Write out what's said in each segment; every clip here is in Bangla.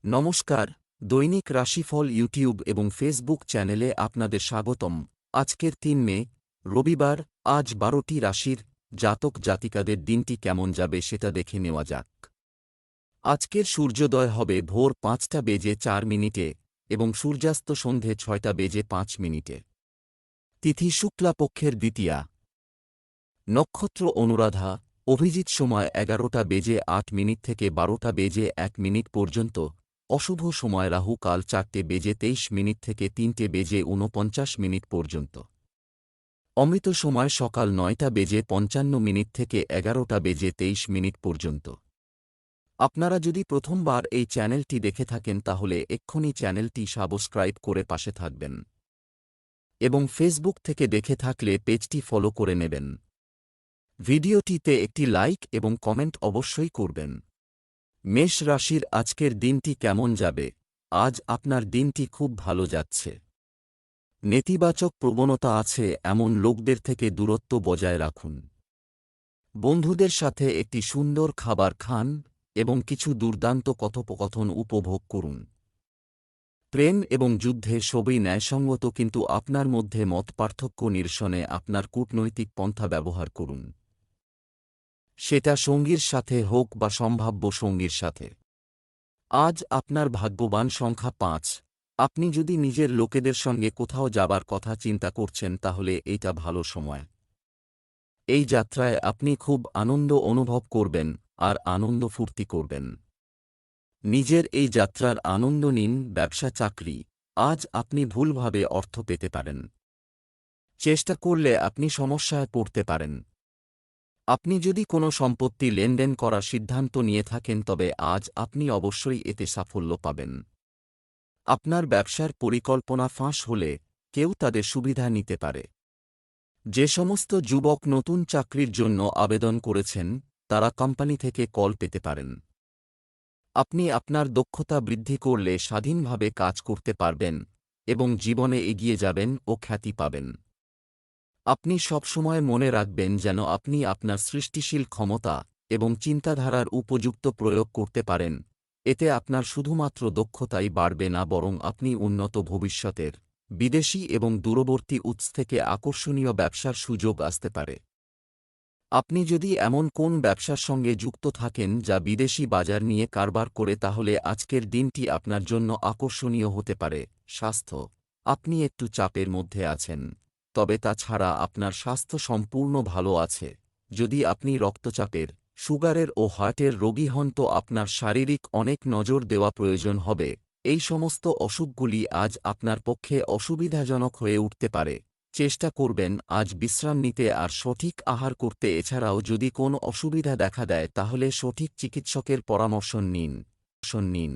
নমস্কার, দৈনিক রাশিফল ইউটিউব এবং ফেসবুক চ্যানেলে আপনাদের স্বাগতম। আজকের ৩ মে, রবিবার। আজ ১২টি রাশির জাতক জাতিকাদের দিনটি কেমন যাবে সেটা দেখে নেওয়া যাক। আজকের সূর্যোদয় হবে ভোর ৫টা বেজে ৪ মিনিটে এবং সূর্যাস্ত সন্ধে ৬টা বেজে ৫ মিনিটে। তিথি শুক্লাপক্ষের দ্বিতীয়া। নক্ষত্র অনুরাধা। অভিজিৎ সময় ১১টা বেজে ৮ মিনিট থেকে ১২টা বেজে ১ মিনিট পর্যন্ত। অশুভ সময় রাহু কাল ৪টে বেজে ২৩ মিনিট থেকে ৩টে বেজে ৪৯ মিনিট পর্যন্ত। অমৃত সময় সকাল ৯টা বেজে ৫৫ মিনিট থেকে ১১টা বেজে ২৩ মিনিট পর্যন্ত। আপনারা যদি প্রথমবার এই চ্যানেলটি দেখে থাকেন তাহলে এক্ষুনি চ্যানেলটি সাবস্ক্রাইব করে পাশে থাকবেন এবং ফেসবুক থেকে দেখে থাকলে পেজটি ফলো করে নেবেন। ভিডিওটিতে একটি লাইক এবং কমেন্ট অবশ্যই করবেন। মেষ রাশির আজকের দিনটি কেমন যাবে? আজ আপনার দিনটি খুব ভালো যাচ্ছে। নেতিবাচক প্রবণতা আছে এমন লোকদের থেকে দূরত্ব বজায় রাখুন। বন্ধুদের সাথে একটি সুন্দর খাবার খান এবং কিছু দুর্দান্ত কথোপকথন উপভোগ করুন। প্রেম এবং যুদ্ধে সবই ন্যায়সঙ্গত, কিন্তু আপনার মধ্যে মতপার্থক্য নিরসনে আপনার কূটনৈতিক পন্থা ব্যবহার করুন। সেটা সঙ্গীর সাথে হোক বা সম্ভাব্য সঙ্গীর সাথে। আজ আপনার ভাগ্যবান সংখ্যা ৫। আপনি যদি নিজের লোকেদের সঙ্গে কোথাও যাবার কথা চিন্তা করছেন তাহলে এইটা ভালো সময়। এই যাত্রায় আপনি খুব আনন্দ অনুভব করবেন আর আনন্দ ফুর্তি করবেন। নিজের এই যাত্রার আনন্দ নিন। ব্যবসা চাকরি। আজ আপনি ভুলভাবে অর্থ পেতে পারেন। চেষ্টা করলে আপনি সমস্যায় পড়তে পারেন। আপনি যদি কোনো সম্পত্তি লেনদেন করার সিদ্ধান্ত নিয়ে থাকেন তবে আজ আপনি অবশ্যই এতে সাফল্য পাবেন। আপনার ব্যবসার পরিকল্পনা ফাঁস হলে কেউ তাদের সুবিধা নিতে পারে। যে সমস্ত যুবক নতুন চাকরির জন্য আবেদন করেছেন তারা কোম্পানি থেকে কল পেতে পারেন। আপনি আপনার দক্ষতা বৃদ্ধি করলে স্বাধীনভাবে কাজ করতে পারবেন এবং জীবনে এগিয়ে যাবেন ও খ্যাতি পাবেন। আপনি সবসময় মনে রাখবেন যেন আপনি আপনার সৃষ্টিশীল ক্ষমতা এবং চিন্তাধারার উপযুক্ত প্রয়োগ করতে পারেন। এতে আপনার শুধুমাত্র দক্ষতাই বাড়বে না, বরং আপনি উন্নত ভবিষ্যতের বিদেশি এবং দূরবর্তী উৎস থেকে আকর্ষণীয় ব্যবসার সুযোগ আসতে পারে। আপনি যদি এমন কোন ব্যবসার সঙ্গে যুক্ত থাকেন যা বিদেশি বাজার নিয়ে কারবার করে তাহলে আজকের দিনটি আপনার জন্য আকর্ষণীয় হতে পারে। স্বাস্থ্য। আপনি একটু চাপের মধ্যে আছেন, তবে তাছাড়া আপনার স্বাস্থ্য সম্পূর্ণ ভালো আছে। যদি আপনি রক্তচাপের, সুগারের ও হার্টের রোগী হন তো আপনার শারীরিক অনেক নজর দেওয়া প্রয়োজন হবে। এই সমস্ত অসুখগুলি আজ আপনার পক্ষে অসুবিধাজনক হয়ে উঠতে পারে। চেষ্টা করবেন আজ বিশ্রাম নিতে আর সঠিক আহার করতে। এছাড়াও যদি কোনো অসুবিধা দেখা দেয় তাহলে সঠিক চিকিৎসকের পরামর্শ নিন।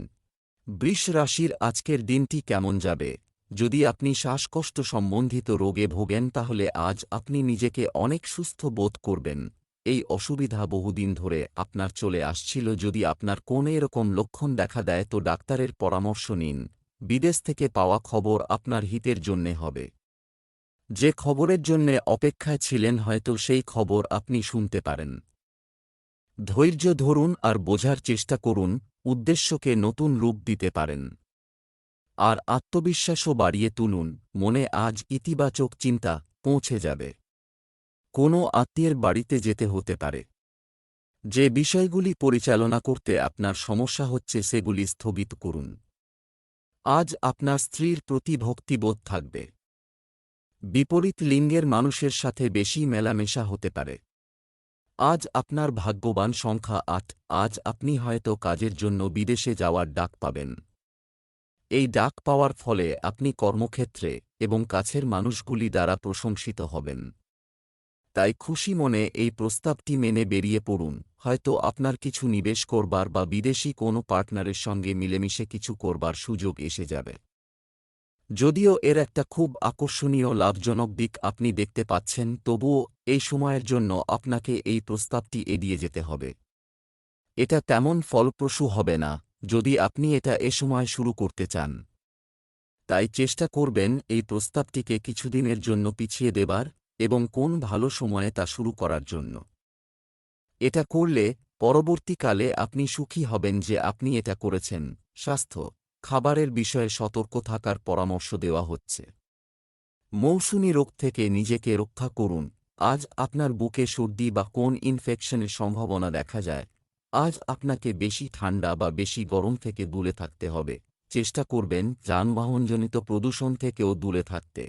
বৃষ রাশির আজকের দিনটি কেমন যাবে? যদি আপনি শ্বাসকষ্ট সম্বন্ধিত রোগে ভোগেন তাহলে আজ আপনি নিজেকে অনেক সুস্থ বোধ করবেন। এই অসুবিধা বহুদিন ধরে আপনার চলে আসছিল। যদি আপনার কোনো এরকম লক্ষণ দেখা দেয় তো ডাক্তারের পরামর্শ নিন। বিদেশ থেকে পাওয়া খবর আপনার হিতের জন্যে হবে। যে খবরের জন্যে অপেক্ষায় ছিলেন হয়তো সেই খবর আপনি শুনতে পারেন। ধৈর্য ধরুন আর বোঝার চেষ্টা করুন। উদ্দেশ্যকে নতুন রূপ দিতে পারেন আর আত্মবিশ্বাসও বাড়িয়ে তুলুন। মনে আজ ইতিবাচক চিন্তা পৌঁছে যাবে। কোনো আত্মীয়ের বাড়িতে যেতে হতে পারে। যে বিষয়গুলি পরিচালনা করতে আপনার সমস্যা হচ্ছে সেগুলি স্থগিত করুন। আজ আপনার স্ত্রীর প্রতি ভক্তিবোধ থাকবে। বিপরীত লিঙ্গের মানুষের সাথে বেশি মেলামেশা হতে পারে। আজ আপনার ভাগ্যবান সংখ্যা ৮। আজ আপনি হয়তো কাজের জন্য বিদেশে যাওয়ার ডাক পাবেন। এই ডাক পাওয়ার ফলে আপনি কর্মক্ষেত্রে এবং কাছের মানুষগুলি দ্বারা প্রশংসিত হবেন। তাই খুশি মনে এই প্রস্তাবটি মেনে বেরিয়ে পড়ুন। হয়তো আপনার কিছু নিবেশ করবার বা বিদেশি কোনো পার্টনারের সঙ্গে মিলেমিশে কিছু করবার সুযোগ এসে যাবে। যদিও এর একটা খুব আকর্ষণীয় লাভজনক দিক আপনি দেখতে পাচ্ছেন, তবুও এই সময়ের জন্য আপনাকে এই প্রস্তাবটি এড়িয়ে যেতে হবে। এটা তেমন ফলপ্রসূ হবে না যদি আপনি এটা এ সময় শুরু করতে চান। তাই চেষ্টা করবেন এই প্রস্তাবটিকে কিছুদিনের জন্য পিছিয়ে দেবার এবং কোন ভালো সময়ে তা শুরু করার জন্য। এটা করলে পরবর্তীকালে আপনি সুখী হবেন যে আপনি এটা করেছেন। স্বাস্থ্য, খাবারের বিষয়ে সতর্ক থাকার পরামর্শ দেওয়া হচ্ছে। মৌসুমী রোগ থেকে নিজেকে রক্ষা করুন। আজ আপনার বুকে সর্দি বা কোন ইনফেকশনের সম্ভাবনা দেখা যায়। আজ আপনাকে বেশি ঠান্ডা বা বেশি গরম থেকে দূরে থাকতে হবে। চেষ্টা করবেন যানবাহনজনিত প্রদূষণ থেকেও দূরে থাকতে।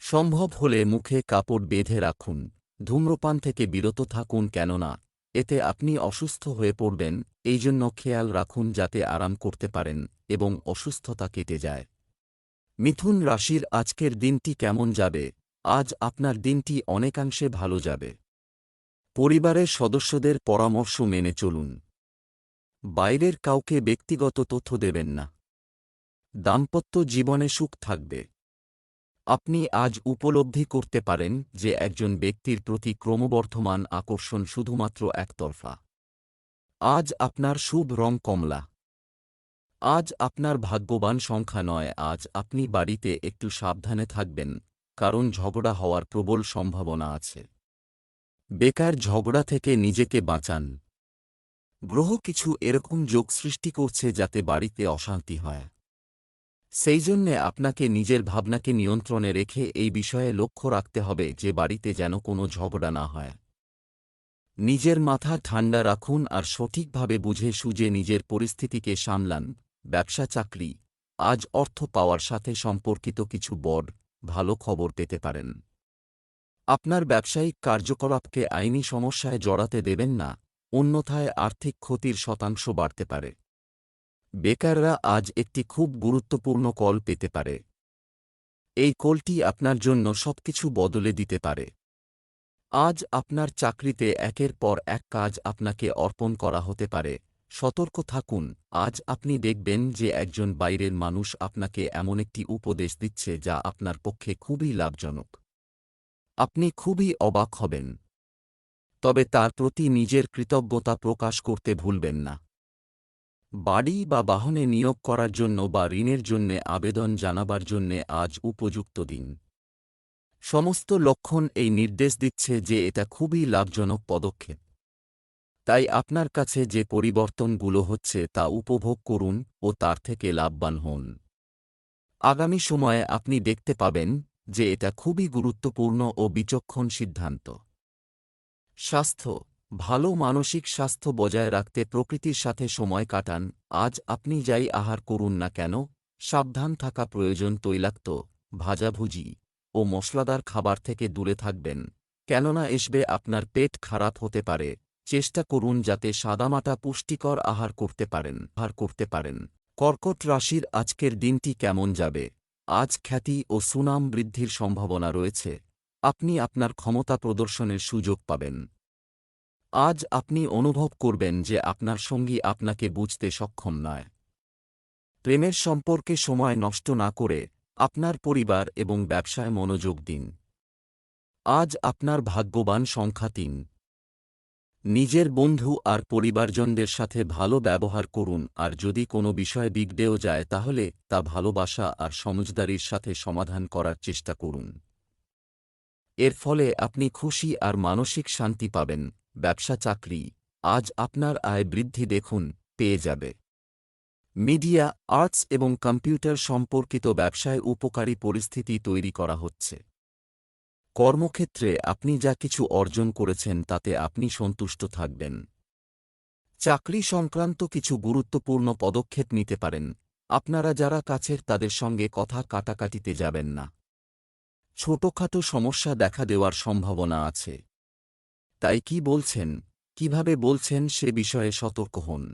সম্ভব হলে মুখে কাপড় বেঁধে রাখুন। ধূম্রপান থেকে বিরত থাকুন, কেননা এতে আপনি অসুস্থ হয়ে পড়বেন। এই জন্য খেয়াল রাখুন যাতে আরাম করতে পারেন এবং অসুস্থতা কেটে যায়। মিথুন রাশির আজকের দিনটি কেমন যাবে? আজ আপনার দিনটি অনেকাংশে ভালো যাবে। পরিবারের সদস্যদের পরামর্শ মেনে চলুন। বাইরের কাউকে ব্যক্তিগত তথ্য দেবেন না। দাম্পত্য জীবনে সুখ থাকবে। আপনি আজ উপলব্ধি করতে পারেন যে একজন ব্যক্তির প্রতি ক্রমবর্ধমান আকর্ষণ শুধুমাত্র একতরফা। আজ আপনার শুভ রং কমলা। আজ আপনার ভাগ্যবান সংখ্যা নয়। আজ আপনি বাড়িতে একটু সাবধানে থাকবেন, কারণ ঝগড়া হওয়ার প্রবল সম্ভাবনা আছে। বেকার ঝগড়া থেকে নিজেকে বাঁচান। গ্রহ কিছু এরকম যোগ সৃষ্টি করছে যাতে বাড়িতে অশান্তি হয়। সেই জন্যে আপনাকে নিজের ভাবনাকে নিয়ন্ত্রণে রেখে এই বিষয়ে লক্ষ্য রাখতে হবে যে বাড়িতে যেন কোনো ঝগড়া না হয়। নিজের মাথা ঠান্ডা রাখুন আর সঠিকভাবে বুঝে সুঝে নিজের পরিস্থিতিকে সামলান। ব্যবসা চাকরি, আজ অর্থ পাওয়ার সাথে সম্পর্কিত কিছু বড় ভালো খবর পেতে পারেন। আপনার ব্যবসায়িক কার্যকলাপকে আইনি সমস্যায় জড়াতে দেবেন না, অন্যথায় আর্থিক ক্ষতির শতাংশ বাড়তে পারে। বেকাররা আজ একটি খুব গুরুত্বপূর্ণ কল পেতে পারে। এই কলটি আপনার জন্য সবকিছু বদলে দিতে পারে। আজ আপনার চাকরিতে একের পর এক কাজ আপনাকে অর্পণ করা হতে পারে। সতর্ক থাকুন। আজ আপনি দেখবেন যে একজন বাইরের মানুষ আপনাকে এমন একটি উপদেশ দিচ্ছে যা আপনার পক্ষে খুবই লাভজনক। আপনি খুবই অবাক হবেন, তবে তার প্রতি নিজের কৃতজ্ঞতা প্রকাশ করতে ভুলবেন না। বাড়ি বা বাহনে নিয়োগ করার জন্য বা ঋণের জন্যে আবেদন জানাবার জন্যে আজ উপযুক্ত দিন। সমস্ত লক্ষণ এই নির্দেশ দিচ্ছে যে এটা খুবই লাভজনক পদক্ষেপ। তাই আপনার কাছে যে পরিবর্তনগুলো হচ্ছে তা উপভোগ করুন ও তার থেকে লাভবান হন। আগামী সময়ে আপনি দেখতে পাবেন যে এটা খুবই গুরুত্বপূর্ণ ও বিচক্ষণ সিদ্ধান্ত। স্বাস্থ্য, ভালো মানসিক স্বাস্থ্য বজায় রাখতে প্রকৃতির সাথে সময় কাটান। আজ আপনি যাই আহার করুন না কেন, সাবধান থাকা প্রয়োজন। তৈলাক্ত, ভাজাভুজি ও মশলাদার খাবার থেকে দূরে থাকবেন, কেননা এসবে আপনার পেট খারাপ হতে পারে। চেষ্টা করুন যাতে সাদামাটা পুষ্টিকর আহার করতে পারেন। কর্কট রাশির আজকের দিনটি কেমন যাবে? আজ খ্যাতি ও সুনাম বৃদ্ধির সম্ভাবনা রয়েছে। আপনি আপনার ক্ষমতা প্রদর্শনের সুযোগ পাবেন। আজ আপনি অনুভব করবেন যে আপনার সঙ্গী আপনাকে বুঝতে সক্ষম নয়। প্রেমের সম্পর্কে সময় নষ্ট না করে আপনার পরিবার এবং ব্যবসায় মনোযোগ দিন। আজ আপনার ভাগ্যবান সংখ্যা ৩। নিজের বন্ধু আর পরিবারজনদের সাথে ভালো ব্যবহার করুন, আর যদি কোনো বিষয় বিগড়েও যায় তাহলে তা ভালোবাসা আর সমঝদারির সাথে সমাধান করার চেষ্টা করুন। এর ফলে আপনি খুশি আর মানসিক শান্তি পাবেন। ব্যবসা চাকরি, আজ আপনার আয় বৃদ্ধি দেখুন পেয়ে যাবে। মিডিয়া, আর্টস এবং কম্পিউটার সম্পর্কিত ব্যবসায় উপকারী পরিস্থিতি তৈরি করা হচ্ছে। কর্মক্ষেত্রে আপনি যা কিছু অর্জন করেছেন তাতে আপনি সন্তুষ্ট থাকবেন। চাকরি সংক্রান্ত কিছু গুরুত্বপূর্ণ পদক্ষেপ নিতে পারেন। আপনারা যারা কাছের তাদের সঙ্গে কথা কাটাকাটিতে যাবেন না। ছোটখাটো সমস্যা দেখা দেওয়ার সম্ভাবনা আছে। তাই কি বলছেন, কিভাবে বলছেন সে বিষয়ে সতর্ক হন।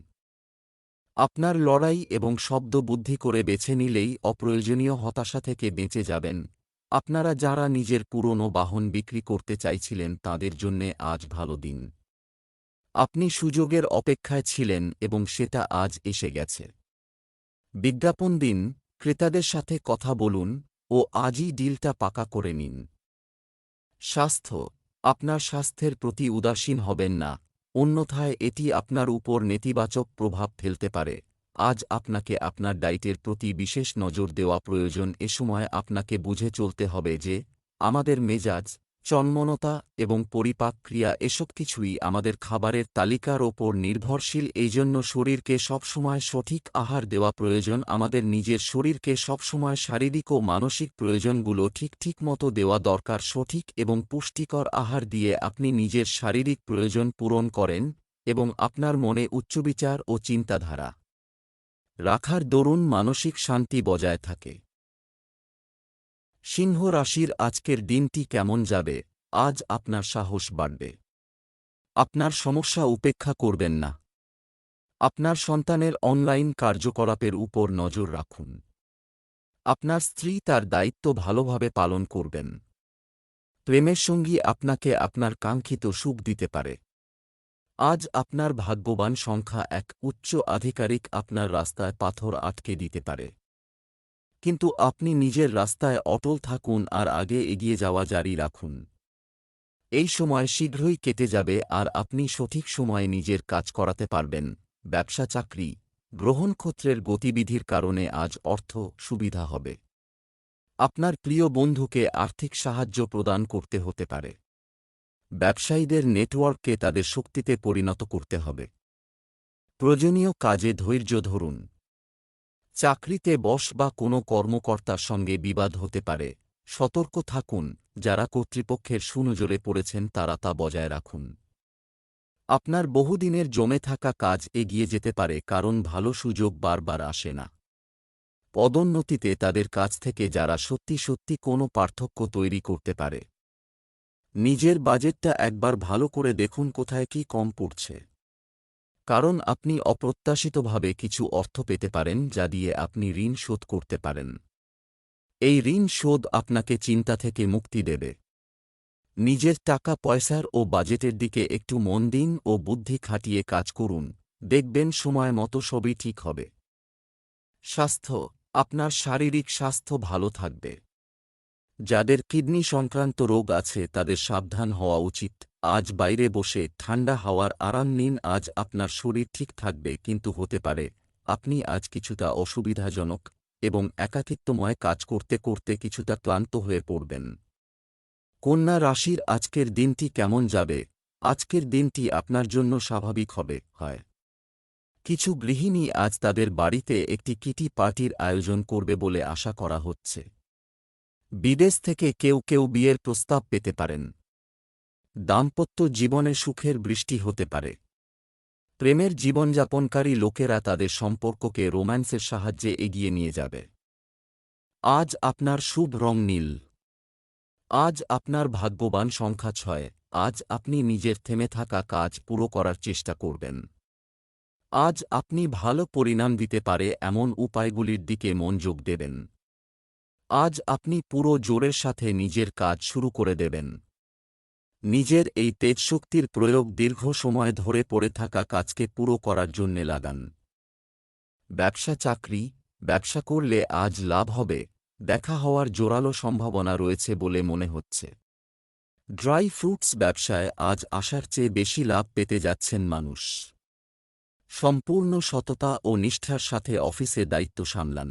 আপনার লড়াই এবং শব্দ বুদ্ধি করে বেছে নিলেই অপ্রয়োজনীয় হতাশা থেকে বেঁচে যাবেন। আপনারা যারা নিজের পুরনো বাহন বিক্রি করতে চাইছিলেন তাদের জন্যে আজ ভালো দিন। আপনি সুযোগের অপেক্ষায় ছিলেন এবং সেটা আজ এসে গেছে। বিজ্ঞাপন দিন, ক্রেতাদের সাথে কথা বলুন ও আজই ডিলটা পাকা করে নিন। স্বাস্থ্য, আপনার স্বাস্থ্যের প্রতি উদাসীন হবেন না, অন্যথায় এটি আপনার উপর নেতিবাচক প্রভাব ফেলতে পারে। আজ আপনাকে আপনার ডায়েটের প্রতি বিশেষ নজর দেওয়া প্রয়োজন। এ সময় আপনাকে বুঝে চলতে হবে যে আমাদের মেজাজ, চন্মনতা এবং পরিপাক ক্রিয়া এসব কিছুই আমাদের খাবারের তালিকার ওপর নির্ভরশীল। এইজন্য শরীরকে সবসময় সঠিক আহার দেওয়া প্রয়োজন। আমাদের নিজের শরীরকে সবসময় শারীরিক ও মানসিক প্রয়োজনগুলো ঠিক মতো দেওয়া দরকার। সঠিক এবং পুষ্টিকর আহার দিয়ে আপনি নিজের শারীরিক প্রয়োজন পূরণ করেন এবং আপনার মনে উচ্চবিচার ও চিন্তাধারা রাখার দরুন মানসিক শান্তি বজায় থাকে। সিংহ রাশির আজকের দিনটি কেমন যাবে? আজ আপনার সাহস বাড়বে। আপনার সমস্যা উপেক্ষা করবেন না। আপনার সন্তানের অনলাইন কার্যকলাপের উপর নজর রাখুন। আপনার স্ত্রী তার দায়িত্ব ভালোভাবে পালন করবেন। প্রেমের সঙ্গী আপনাকে আপনার কাঙ্ক্ষিত সুখ দিতে পারে। আজ আপনার ভাগ্যবান সংখ্যা 1। উচ্চ আধিকারিক আপনার রাস্তায় পাথর আটকে দিতে পারে, কিন্তু আপনি নিজের রাস্তায় অটল থাকুন আর আগে এগিয়ে যাওয়া জারি রাখুন। এই সময় শীঘ্রই কেটে যাবে আর আপনি সঠিক সময়ে নিজের কাজ করাতে পারবেন। ব্যবসা চাকরি গ্রহণক্ষেত্রের গতিবিধির কারণে আজ অর্থ সুবিধা হবে। আপনার প্রিয় বন্ধুকে আর্থিক সাহায্য প্রদান করতে হতে পারে। ব্যবসায়ীদের নেটওয়ার্ককে তাদের শক্তিতে পরিণত করতে হবে। প্রয়োজনীয় কাজে ধৈর্য ধরুন। চাকরিতে বস বা কোনো কর্মকর্তার সঙ্গে বিবাদ হতে পারে, সতর্ক থাকুন। যারা কর্তৃপক্ষের সুনজরে পড়েছেন তারা তা বজায় রাখুন। আপনার বহুদিনের জমে থাকা কাজ এগিয়ে যেতে পারে, কারণ ভালো সুযোগ বারবার আসে না। পদোন্নতিতে তাদের কাছ থেকে যারা সত্যি কোনো পার্থক্য তৈরি করতে পারে। নিজের বাজেটটা একবার ভালো করে দেখুন কোথায় কি কম পড়ছে, কারণ আপনি অপ্রত্যাশিতভাবে কিছু অর্থ পেতে পারেন যা দিয়ে আপনি ঋণ শোধ করতে পারেন। এই ঋণ শোধ আপনাকে চিন্তা থেকে মুক্তি দেবে। নিজের টাকা পয়সার ও বাজেটের দিকে একটু মন দিন ও বুদ্ধি খাটিয়ে কাজ করুন, দেখবেন সময় মতো সবই ঠিক হবে। স্বাস্থ্য আপনার শারীরিক স্বাস্থ্য ভালো থাকবে। যাদের কিডনি সংক্রান্ত রোগ আছে তাদের সাবধান হওয়া উচিত। আজ বাইরে বসে ঠান্ডা হাওয়ার আরাম নিন। আজ আপনার শরীর ঠিক থাকবে, কিন্তু হতে পারে আপনি আজ কিছুটা অসুবিধাজনক এবং একাকিত্বময় কাজ করতে করতে কিছুটা ক্লান্ত হয়ে পড়বেন। কন্যা রাশির আজকের দিনটি কেমন যাবে? আজকের দিনটি আপনার জন্য স্বাভাবিক হবে। কিছু গৃহিণী আজ তাদের বাড়িতে একটি কিটি পার্টির আয়োজন করবে বলে আশা করা হচ্ছে। বিদেশ থেকে কেউ বিয়ের প্রস্তাব পেতে পারেন। দাম্পত্য জীবনে সুখের বৃষ্টি হতে পারে। প্রেমের জীবনযাপনকারী লোকেরা তাদের সম্পর্ককে রোম্যান্সের সাহায্যে এগিয়ে নিয়ে যাবে। আজ আপনার শুভ রং নীল। আজ আপনার ভাগ্যবান সংখ্যা 6। আজ আপনি নিজের থেমে থাকা কাজ পুরো করার চেষ্টা করবেন। আজ আপনি ভালো পরিণাম দিতে পারে এমন উপায়গুলির দিকে মনোযোগ দেবেন। আজ আপনি পুরো জোরের সাথে নিজের কাজ শুরু করে দেবেন। নিজের এই তেজশক্তির প্রয়োগ দীর্ঘ সময় ধরে পড়ে থাকা কাজকে পুরো করার জন্যে লাগান। ব্যবসা চাকরি ব্যবসা করলে আজ লাভ হবে। দেখা হওয়ার জোরালো সম্ভাবনা রয়েছে বলে মনে হচ্ছে। ড্রাই ফ্রুটস ব্যবসায় আজ আশার চেয়ে বেশি লাভ পেতে যাচ্ছেন মানুষ। সম্পূর্ণ সততা ও নিষ্ঠার সাথে অফিসে দায়িত্ব সামলান।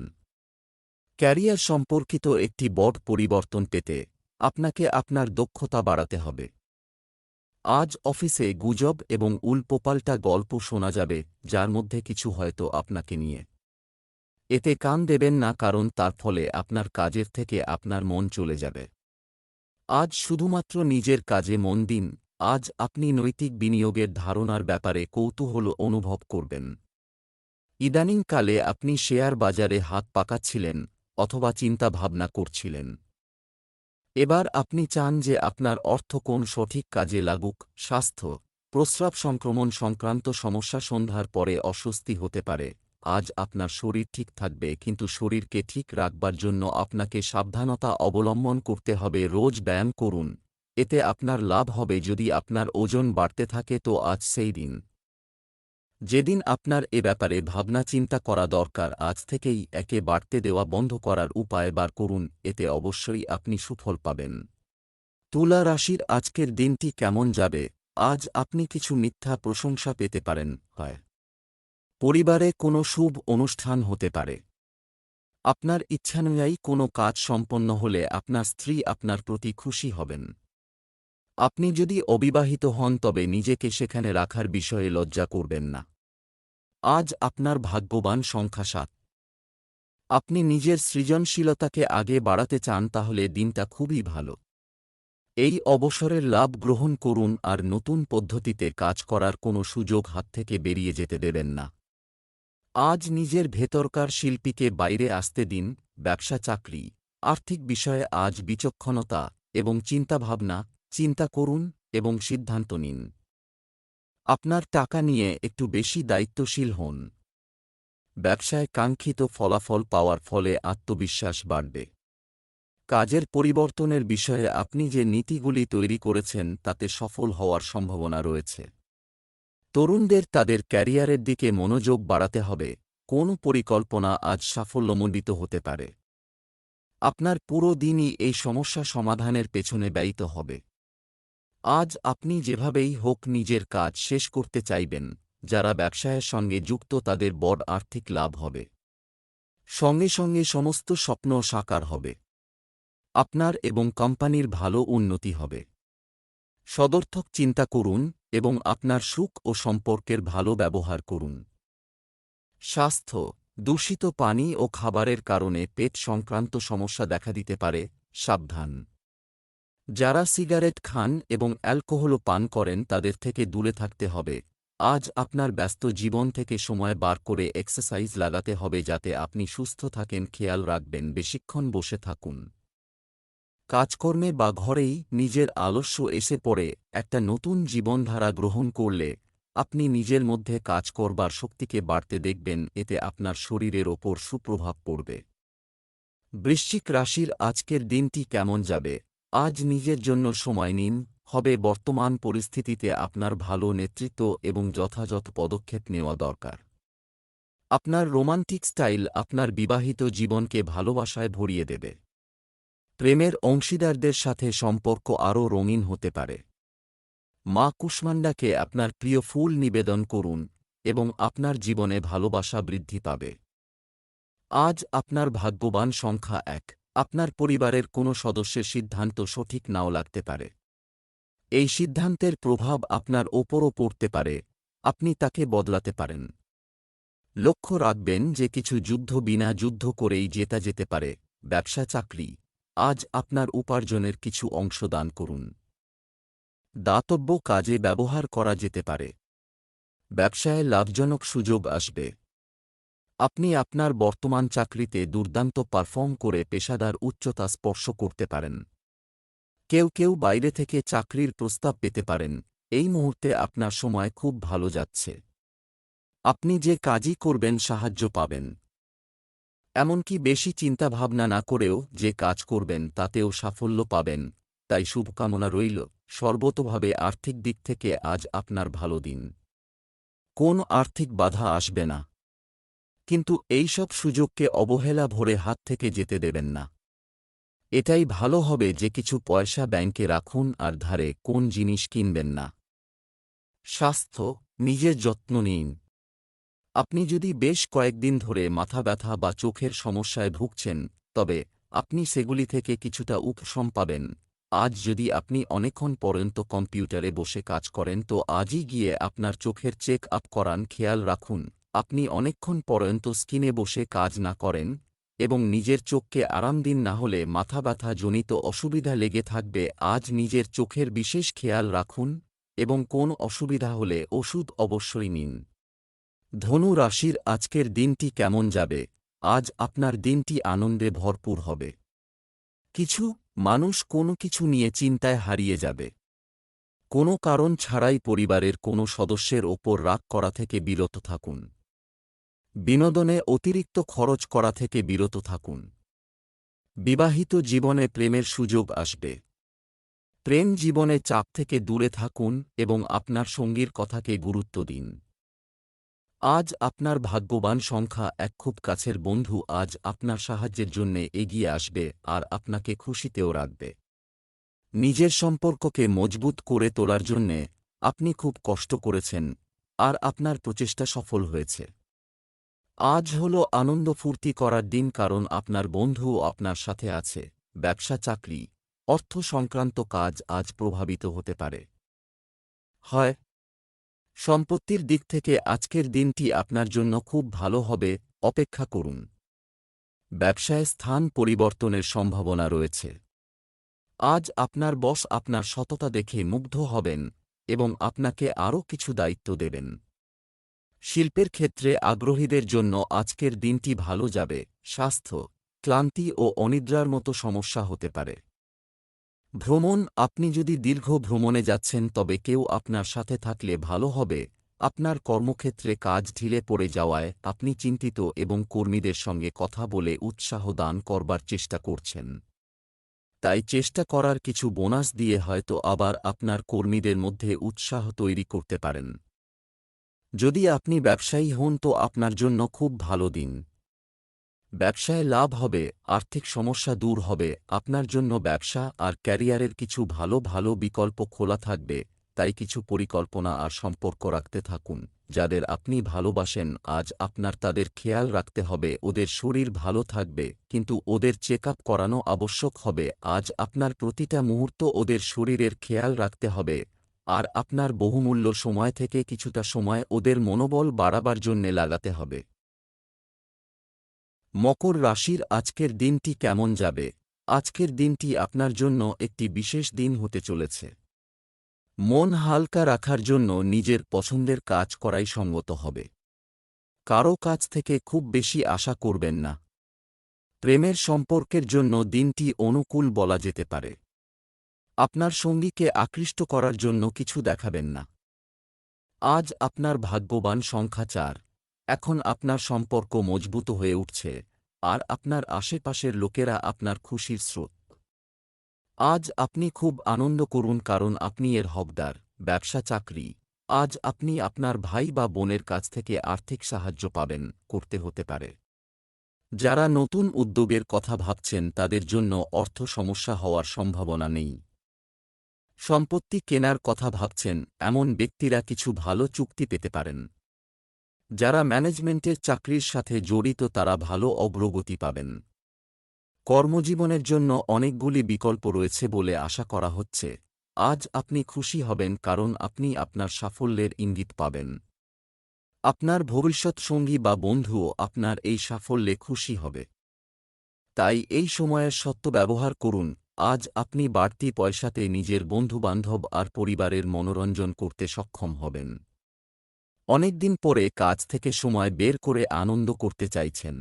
ক্যারিয়ার সম্পর্কিত একটি বড় পরিবর্তন পেতে আপনাকে আপনার দক্ষতা বাড়াতে হবে। আজ অফিসে গুজব এবং উল্টোপাল্টা গল্প শোনা যাবে, যার মধ্যে কিছু হয়তো আপনাকে নিয়ে। এতে কান দেবেন না, কারণ তার ফলে আপনার কাজের থেকে আপনার মন চলে যাবে। আজ শুধুমাত্র নিজের কাজে মন দিন। আজ আপনি নৈতিক বিনিয়োগের ধারণার ব্যাপারে কৌতূহল অনুভব করবেন। ইদানিংকালে আপনি শেয়ার বাজারে হাত পাকাচ্ছিলেন অথবা চিন্তা ভাবনা করছিলেন। এবার আপনি চান যে আপনার অর্থ কোন সঠিক কাজে লাগুক। স্বাস্থ্য প্রস্রাব সংক্রমণ সংক্রান্ত সমস্যা সন্ধ্যার পরে অস্বস্তি হতে পারে। আজ আপনার শরীর ঠিক থাকবে, কিন্তু শরীরকে ঠিক রাখবার জন্য আপনাকে সাবধানতা অবলম্বন করতে হবে। রোজ ব্যায়াম করুন, এতে আপনার লাভ হবে। যদি আপনার ওজন বাড়তে থাকে তো আজ সেই দিন যেদিন আপনার এ ব্যাপারে ভাবনা চিন্তা করা দরকার। আজ থেকেই একে বাড়তে দেওয়া বন্ধ করার উপায় বার করুন, এতে অবশ্যই আপনি সুফল পাবেন। তুলা রাশির আজকের দিনটি কেমন যাবে? আজ আপনি কিছু মিথ্যা প্রশংসা পেতে পারেন। পরিবারে কোনো শুভ অনুষ্ঠান হতে পারে। আপনার ইচ্ছানুযায়ী কোনো কাজ সম্পন্ন হলে আপনার স্ত্রী আপনার প্রতি খুশি হবেন। আপনি যদি অবিবাহিত হন তবে নিজেকে সেখানে রাখার বিষয়ে লজ্জা করবেন না। আজ আপনার ভাগ্যবান সংখ্যা 7। আপনি নিজের সৃজনশীলতাকে আগে বাড়াতে চান তাহলে দিনটা খুবই ভালো। এই অবসরের লাভ গ্রহণ করুন আর নতুন পদ্ধতিতে কাজ করার কোনো সুযোগ হাত থেকে বেরিয়ে যেতে দেবেন না। আজ নিজের ভেতরকার শিল্পীকে বাইরে আসতে দিন। ব্যবসা চাকরি আর্থিক বিষয়ে আজ বিচক্ষণতা এবং চিন্তাভাবনা চিন্তা করুন এবং সিদ্ধান্ত নিন। আপনার টাকা নিয়ে একটু বেশি দায়িত্বশীল হন। ব্যবসায় কাঙ্ক্ষিত ফলাফল পাওয়ার ফলে আত্মবিশ্বাস বাড়বে। কাজের পরিবর্তনের বিষয়ে আপনি যে নীতিগুলি তৈরি করেছেন তাতে সফল হওয়ার সম্ভাবনা রয়েছে। তরুণদের তাদের ক্যারিয়ারের দিকে মনোযোগ বাড়াতে হবে। কোন পরিকল্পনা আজ সাফল্যমণ্ডিত হতে পারে। আপনার পুরো দিনই এই সমস্যা সমাধানের পেছনে ব্যয়িত হবে। আজ আপনি যেভাবেই হোক নিজের কাজ শেষ করতে চাইবেন। যারা ব্যবসায়ের সঙ্গে যুক্ত তাদের বড় আর্থিক লাভ হবে। সঙ্গে সঙ্গে সমস্ত স্বপ্ন সাকার হবে। আপনার এবং কোম্পানির ভালো উন্নতি হবে। সদর্থক চিন্তা করুন এবং আপনার সুখ ও সম্পর্কের ভালো ব্যবহার করুন। স্বাস্থ্য দূষিত পানি ও খাবারের কারণে পেট সংক্রান্ত সমস্যা দেখা দিতে পারে, সাবধান। যারা সিগারেট খান এবং অ্যালকোহলও পান করেন তাদের থেকে দূরে থাকতে হবে। আজ আপনার ব্যস্ত জীবন থেকে সময় বার করে এক্সারসাইজ লাগাতে হবে যাতে আপনি সুস্থ থাকেন। খেয়াল রাখবেন বেশিক্ষণ বসে থাকুন। কাজকর্মে বা ঘরেই নিজের আলস্য এসে পড়ে একটা নতুন জীবনধারা গ্রহণ করলে আপনি নিজের মধ্যে কাজ করবার শক্তিকে বাড়তে দেখবেন। এতে আপনার শরীরের ওপর সুপ্রভাব পড়বে। বৃশ্চিক রাশির আজকের দিনটি কেমন যাবে? আজ নিজের জন্য সময় নিন। হবে বর্তমান পরিস্থিতিতে আপনার ভালো নেতৃত্ব এবং যথাযথ পদক্ষেপ নেওয়া দরকার। আপনার রোমান্টিক স্টাইল আপনার বিবাহিত জীবনকে ভালোবাসায় ভরিয়ে দেবে। প্রেমের অংশীদারদের সাথে সম্পর্ক আরও রঙিন হতে পারে। মা কুষ্মান্ডাকে আপনার প্রিয় ফুল নিবেদন করুন এবং আপনার জীবনে ভালোবাসা বৃদ্ধি পাবে। আজ আপনার ভাগ্যবান সংখ্যা 1। আপনার পরিবারের কোনো সদস্যের সিদ্ধান্ত সঠিক নাও লাগতে পারে। এই সিদ্ধান্তের প্রভাব আপনার ওপরও পড়তে পারে। আপনি তাকে বদলাতে পারেন। লক্ষ্য রাখবেন যে কিছু যুদ্ধ বিনা যুদ্ধ করেই জেতা যেতে পারে। ব্যবসা চাকরি আজ আপনার উপার্জনের কিছু অংশ দান করুন। দাতব্য কাজে ব্যবহার করা যেতে পারে। ব্যবসায় লাভজনক সুযোগ আসবে। আপনি আপনার বর্তমান চাকরিতে দুর্দান্ত পারফর্ম করে পেশাদার উচ্চতা স্পর্শ করতে পারেন। কেউ কেউ বাইরে থেকে চাকরির প্রস্তাব পেতে পারেন। এই মুহূর্তে আপনার সময় খুব ভালো যাচ্ছে। আপনি যে কাজই করবেন সাহায্য পাবেন। এমনকি বেশি চিন্তাভাবনা না করেও যে কাজ করবেন তাতেও সাফল্য পাবেন। তাই শুভকামনা রইল। সর্বতোভাবে আর্থিক দিক থেকে আজ আপনার ভালো দিন। কোন আর্থিক বাধা আসবে না। কিন্তু এই সব সুযোগকে অবহেলা ভরে হাত থেকে যেতে দেবেন না। এটাই ভালো হবে যে কিছু পয়সা ব্যাংকে রাখুন আর ধারে কোন জিনিস কিনবেন না। স্বাস্থ্য নিজের যত্ন নিন। আপনি যদি বেশ কয়েকদিন ধরে মাথা ব্যথা বা চোখের সমস্যায় ভুগছেন তবে আপনি সেগুলি থেকে কিছুটা উপশম পাবেন। আজ যদি আপনি অনেকক্ষণ পর্যন্ত কম্পিউটারে বসে কাজ করেন তো আজই গিয়ে আপনার চোখের চেক আপ করান। খেয়াল রাখুন আপনি অনেকক্ষণ পর্যন্ত স্ক্রিনে বসে কাজ না করেন এবং নিজের চোখকে আরাম দিন, না হলে মাথা ব্যথা জনিত অসুবিধা লেগে থাকবে। আজ নিজের চোখের বিশেষ খেয়াল রাখুন এবং কোন অসুবিধা হলে ওষুধ অবশ্যই নিন। ধনু রাশির আজকের দিনটি কেমন যাবে? আজ আপনার দিনটি আনন্দে ভরপুর হবে। কিছু মানুষ কোনো কিছু নিয়ে চিন্তায় হারিয়ে যাবে। কোনো কারণ ছাড়াই পরিবারের কোনো সদস্যের ওপর রাগ করা থেকে বিরত থাকুন। বিনোদনে অতিরিক্ত খরচ করা থেকে বিরত থাকুন। বিবাহিত জীবনে প্রেমের সুযোগ আসবে। প্রেম জীবনে চাপ থেকে দূরে থাকুন এবং আপনার সঙ্গীর কথাকে গুরুত্ব দিন। আজ আপনার ভাগ্যবান সংখ্যা 1। খুব কাছের বন্ধু আজ আপনার সাহায্যের জন্যে এগিয়ে আসবে আর আপনাকে খুশিতেও রাখবে। নিজের সম্পর্ককে মজবুত করে তোলার জন্যে আপনি খুব কষ্ট করেছেন আর আপনার প্রচেষ্টা সফল হয়েছে। আজ হল আনন্দ ফুর্তি করার দিন কারণ আপনার বন্ধু আপনার সাথে আছে। ব্যবসা চাকরি অর্থ সংক্রান্ত কাজ আজ প্রভাবিত হতে পারে। হয় সম্পত্তির দিক থেকে আজকের দিনটি আপনার জন্য খুব ভালো হবে, অপেক্ষা করুন। ব্যবসায় স্থান পরিবর্তনের সম্ভাবনা রয়েছে। আজ আপনার বস আপনার সততা দেখে মুগ্ধ হবেন এবং আপনাকে আরও কিছু দায়িত্ব দেবেন। শিল্পের ক্ষেত্রে আগ্রহীদের জন্য আজকের দিনটি ভালো যাবে। স্বাস্থ্য, ক্লান্তি ও অনিদ্রার মতো সমস্যা হতে পারে। ভ্রমণ, আপনি যদি দীর্ঘ ভ্রমণে যাচ্ছেন তবে কেউ আপনার সাথে থাকলে ভালো হবে। আপনার কর্মক্ষেত্রে কাজ ঢিলে পড়ে যাওয়ায় আপনি চিন্তিত এবং কর্মীদের সঙ্গে কথা বলে উৎসাহ দান করবার চেষ্টা করছেন। তাই চেষ্টা করার কিছু বোনাস দিয়ে হয়তো আবার আপনার কর্মীদের মধ্যে উৎসাহ তৈরি করতে পারেন। যদি আপনি ব্যবসায়ী হন তো আপনার জন্য খুব ভালো দিন। ব্যবসায় লাভ হবে, আর্থিক সমস্যা দূর হবে। আপনার জন্য ব্যবসা আর ক্যারিয়ারের কিছু ভালো ভালো বিকল্প খোলা থাকবে, তাই কিছু পরিকল্পনা আর সম্পর্ক রাখতে থাকুন। যাদের আপনি ভালোবাসেন আজ আপনার তাদের খেয়াল রাখতে হবে। ওদের শরীর ভালো থাকবে, কিন্তু ওদের চেক আপ করানো আবশ্যক হবে। আজ আপনার প্রতিটা মুহূর্ত ওদের শরীরের খেয়াল রাখতে হবে, আর আপনার বহুমূল্য সময় থেকে কিছুটা সময় ওদের মনোবল বাড়াবার জন্যে লাগাতে হবে। মকর রাশির আজকের দিনটি কেমন যাবে? আজকের দিনটি আপনার জন্য একটি বিশেষ দিন হতে চলেছে। মন হালকা রাখার জন্য নিজের পছন্দের কাজ করাই সঙ্গত হবে। কারও কাছ থেকে খুব বেশি আশা করবেন না। প্রেমের সম্পর্কের জন্য দিনটি অনুকূল বলা যেতে পারে। আপনার সঙ্গীকে আকৃষ্ট করার জন্য কিছু দেখাবেন না। আজ আপনার ভাগ্যবান সংখ্যা 4। এখন আপনার সম্পর্ক মজবুত হয়ে উঠছে, আর আপনার আশেপাশের লোকেরা আপনার খুশির স্রোত। আজ আপনি খুব আনন্দ করুন কারণ আপনি এর হকদার। ব্যবসা চাকরি, আজ আপনি আপনার ভাই বা বোনের কাছ থেকে আর্থিক সাহায্য পাবেন, করতে হতে পারে। যারা নতুন উদ্যোগের কথা ভাবছেন তাদের জন্য অর্থ সমস্যা হওয়ার সম্ভাবনা নেই। সম্পত্তি কেনার কথা ভাবছেন এমন ব্যক্তিরা কিছু ভালো চুক্তি পেতে পারেন। যারা ম্যানেজমেন্টের চাকরির সাথে জড়িত তারা ভালো অগ্রগতি পাবেন। কর্মজীবনের জন্য অনেকগুলি বিকল্প রয়েছে বলে আশা করা হচ্ছে। আজ আপনি খুশি হবেন কারণ আপনি আপনার সাফল্যের ইঙ্গিত পাবেন। আপনার ভবিষ্যৎ সঙ্গী বা বন্ধুও আপনার এই সাফল্যে খুশি হবে। তাই এই সময়ের সদ্ব্যবহার করুন। আজ আপনি বাড়তি পয়সাতে নিজের বন্ধুবান্ধব আর পরিবারের মনোরঞ্জন করতে সক্ষম হবেন। অনেকদিন পরে কাজ থেকে সময় বের করে আনন্দ করতে চাইছেন।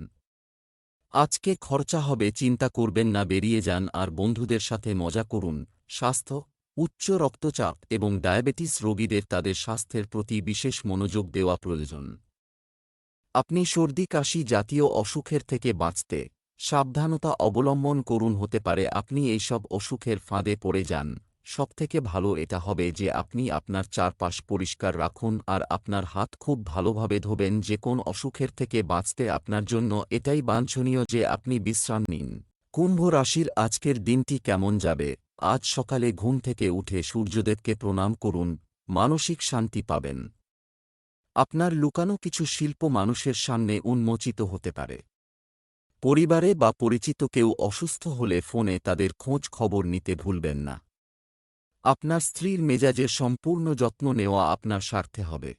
আজকে খরচা হবে, চিন্তা করবেন না, বেরিয়ে যান আর বন্ধুদের সাথে মজা করুন। স্বাস্থ্য, উচ্চ রক্তচাপ এবং ডায়াবেটিস রোগীদের তাদের স্বাস্থ্যের প্রতি বিশেষ মনোযোগ দেওয়া প্রয়োজন। আপনি সর্দি কাশি জাতীয় অসুখের থেকে বাঁচতে সাবধানতা অবলম্বন করুন। হতে পারে আপনি এইসব অসুখের ফাঁদে পড়ে যান। সবথেকে ভালো এটা হবে যে আপনি আপনার চারপাশ পরিষ্কার রাখুন আর আপনার হাত খুব ভালোভাবে ধোবেন। যে কোন অসুখের থেকে বাঁচতে আপনার জন্য এটাই বাঞ্ছনীয় যে আপনি বিশ্রাম নিন। কুম্ভ রাশির আজকের দিনটি কেমন যাবে? আজ সকালে ঘুম থেকে উঠে সূর্যদেবকে প্রণাম করুন, মানসিক শান্তি পাবেন। আপনার লুকানো কিছু শিল্প মানুষের সামনে উন্মোচিত হতে পারে। পরিবারে বা পরিচিত কেউ অসুস্থ হলে ফোনে তাদের খোঁজ খবর নিতে ভুলবেন না। আপনার স্ত্রীর মেজাজের সম্পূর্ণ যত্ন নেওয়া আপনার স্বার্থে হবে।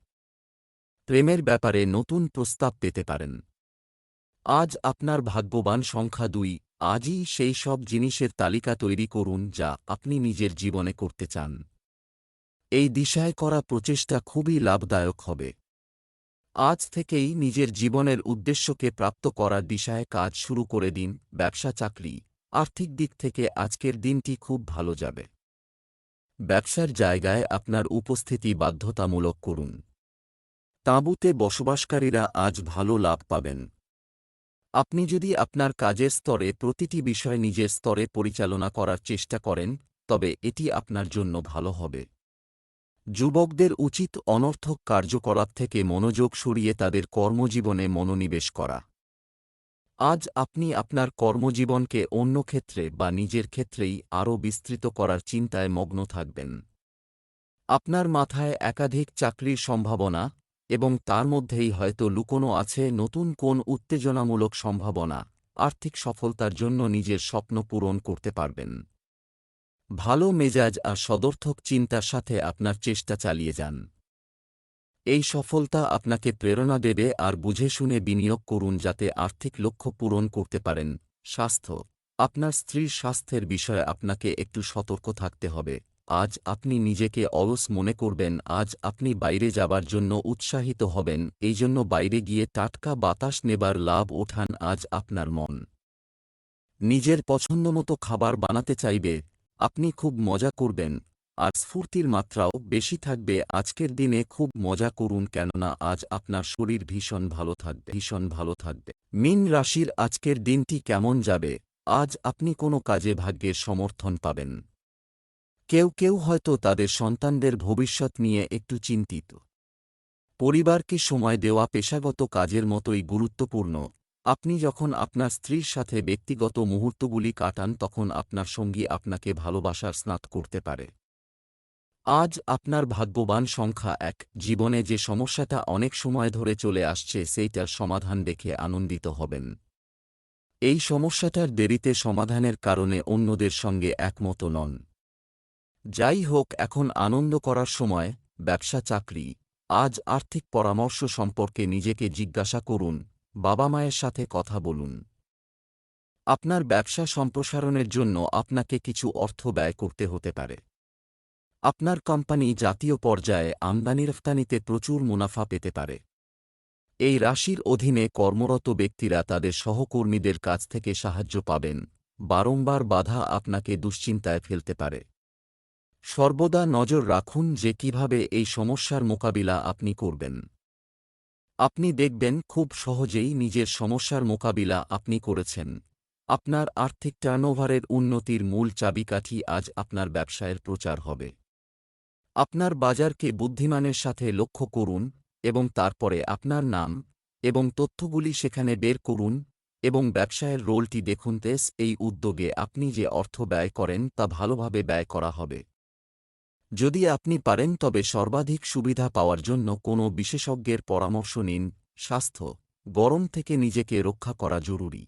প্রেমের ব্যাপারে নতুন প্রস্তাব পেতে পারেন। আজ আপনার ভাগ্যবান সংখ্যা 2। আজই সেই সব জিনিসের তালিকা তৈরি করুন যা আপনি নিজের জীবনে করতে চান। এই দিশায় করা প্রচেষ্টা খুবই লাভদায়ক হবে। আজ থেকেই নিজের জীবনের উদ্দেশ্যকে প্রাপ্ত করার দিশায় কাজ শুরু করে দিন। ব্যবসা চাকরি, আর্থিক দিক থেকে আজকের দিনটি খুব ভালো যাবে। ব্যবসার জায়গায় আপনার উপস্থিতি বাধ্যতামূলক করুন। তাঁবুতে বসবাসকারীরা আজ ভালো লাভ পাবেন। আপনি যদি আপনার কাজের স্তরে প্রতিটি বিষয় নিজের স্তরে পরিচালনা করার চেষ্টা করেন তবে এটি আপনার জন্য ভালো হবে। যুবকদের উচিত অনর্থক কার্যকলাপ থেকে মনোযোগ সরিয়ে তাদের কর্মজীবনে মনোনিবেশ করা। আজ আপনি আপনার কর্মজীবনকে অন্য ক্ষেত্রে বা নিজের ক্ষেত্রেই আরও বিস্তৃত করার চিন্তায় মগ্ন থাকবেন। আপনার মাথায় একাধিক চাকরির সম্ভাবনা এবং তার মধ্যেই হয়তো লুকোনো আছে নতুন কোন উত্তেজনামূলক সম্ভাবনা। আর্থিক সফলতার জন্য নিজের স্বপ্ন পূরণ করতে পারবেন। ভালো মেজাজ আর সদর্থক চিন্তার সাথে আপনার চেষ্টা চালিয়ে যান। এই সফলতা আপনাকে প্রেরণা দেবে আর বুঝে শুনে বিনিয়োগ করুন যাতে আর্থিক লক্ষ্য পূরণ করতে পারেন। স্বাস্থ্য। আপনার স্ত্রীর স্বাস্থ্যের বিষয়ে আপনাকে একটু সতর্ক থাকতে হবে। আজ আপনি নিজেকে অলস মনে করবেন, আজ আপনি বাইরে যাবার জন্য উৎসাহিত হবেন, এই জন্য বাইরে গিয়ে টাটকা বাতাস নেবার লাভ ওঠান। আজ আপনার মন নিজের পছন্দমতো খাবার বানাতে চাইবে, আপনি খুব মজা করবেন, আর স্ফূর্তির মাত্রাও বেশি থাকবে। আজকের দিনে খুব মজা করুন, কেননা আজ আপনার শরীর ভীষণ ভালো থাকবে। মীন রাশির আজকের দিনটি কেমন যাবে? আজ আপনি কোনো কাজে ভাগ্যের সমর্থন পাবেন। কেউ কেউ হয়তো তাদের সন্তানদের ভবিষ্যৎ নিয়ে একটু চিন্তিত। পরিবারকে সময় দেওয়া পেশাগত কাজের মতোই গুরুত্বপূর্ণ। আপনি যখন আপনার স্ত্রীর সাথে ব্যক্তিগত মুহূর্তগুলি কাটান তখন আপনার সঙ্গী আপনাকে ভালোবাসার স্নাত করতে পারে। আজ আপনার ভাগ্যবান সংখ্যা ১। জীবনে যে সমস্যাটা অনেক সময় ধরে চলে আসছে সেইটার সমাধান দেখে আনন্দিত হবেন। এই সমস্যাটার দেরিতে সমাধানের কারণে অন্যদের সঙ্গে একমত নন। যাই হোক, এখন আনন্দ করার সময়। ব্যবসা চাকরি। আজ আর্থিক পরামর্শ সম্পর্কে নিজেকে জিজ্ঞাসা করুন, বাবা মায়ের সাথে কথা বলুন। আপনার ব্যবসা সম্প্রসারণের জন্য আপনাকে কিছু অর্থ ব্যয় করতে হতে পারে। আপনার কোম্পানি জাতীয় পর্যায়ে আমদানি রফতানিতে প্রচুর মুনাফা পেতে পারে। এই রাশির অধীনে কর্মরত ব্যক্তিরা তাদের সহকর্মীদের কাছ থেকে সাহায্য পাবেন। বারংবার বাধা আপনাকে দুশ্চিন্তায় ফেলতে পারে। সর্বদা নজর রাখুন যে কিভাবে এই সমস্যার মোকাবিলা আপনি করবেন। আপনি দেখবেন খুব সহজেই নিজের সমস্যার মোকাবিলা আপনি করেছেন। আপনার আর্থিক টার্নওভারের উন্নতির মূল চাবিকাঠি আজ আপনার ব্যবসায়ের প্রচার হবে। আপনার বাজারকে বুদ্ধিমানের সাথে লক্ষ্য করুন এবং তারপরে আপনার নাম এবং তথ্যগুলি সেখানে বের করুন এবং ব্যবসায়ের রোলটি দেখুন। এই উদ্যোগে আপনি যে অর্থ ব্যয় করেন তা ভালোভাবে ব্যয় করা হবে। যদি আপনি পারেন তবে সর্বাধিক সুবিধা পাওয়ার জন্য কোনো বিশেষজ্ঞের পরামর্শ নিন। স্বাস্থ্য। গরম থেকে নিজেকে রক্ষা করা জরুরি।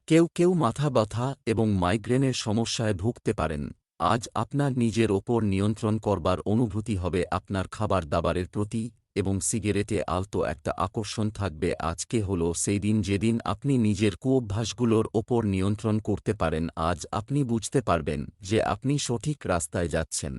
কেউ কেউ মাথা ব্যথা এবং মাইগ্রেনের সমস্যায় ভুগতে পারেন। আজ আপনার নিজের ওপর নিয়ন্ত্রণ করবার অনুভূতি হবে। আপনার খাবার দাবারের প্রতি এবং সিগারেটে আলতো একটা আকর্ষণ থাকবে। আজকে হলো সেই দিন যেদিন আপনি নিজের কুঅভ্যাসগুলোর ওপর নিয়ন্ত্রণ করতে পারেন। আজ আপনি বুঝতে পারবেন যে আপনি সঠিক রাস্তায় যাচ্ছেন।